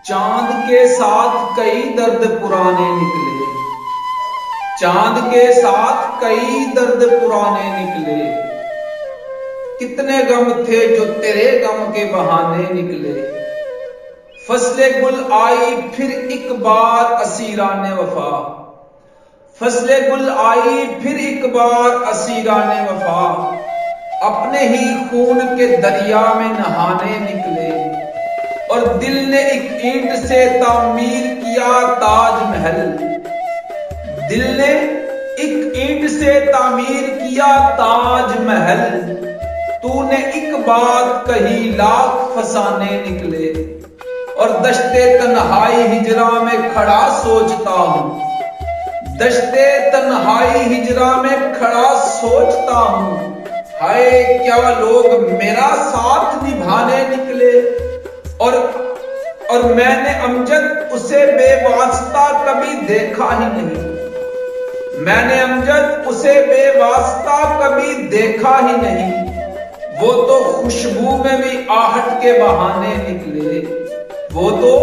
چاند کے ساتھ کئی درد پرانے نکلے، چاند کے ساتھ کئی درد پرانے نکلے، کتنے غم تھے جو تیرے غم کے بہانے نکلے۔ فصل گل آئی پھر ایک بار اسیران وفا، فصل گل آئی پھر ایک بار اسیران وفا، اپنے ہی خون کے دریا میں نہانے نکلے، اور دل نے ایک اینٹ سے تعمیر کیا تاج محل، دل نے ایک اینٹ سے تعمیر کیا تاج محل، تو نے ایک بات کہی لاکھ فسانے نکلے، اور دشت تنہائی ہجراں میں کھڑا سوچتا ہوں، دشت تنہائی ہجراں میں کھڑا سوچتا ہوں، ہائے کیا لوگ میرا ساتھ نبھانے نکلے، اور میں نے امجد اسے بے واسطہ کبھی دیکھا ہی نہیں، میں نے امجد اسے بے واسطہ کبھی دیکھا ہی نہیں، وہ تو خوشبو میں بھی آہٹ کے بہانے نکلے، وہ تو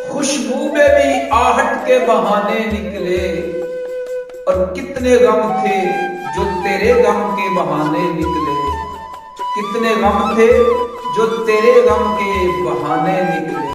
خوشبو میں بھی آہٹ کے بہانے نکلے، اور کتنے غم تھے جو تیرے غم کے بہانے نکلے، کتنے غم تھے جو تیرے غم کے بہانے نکلے۔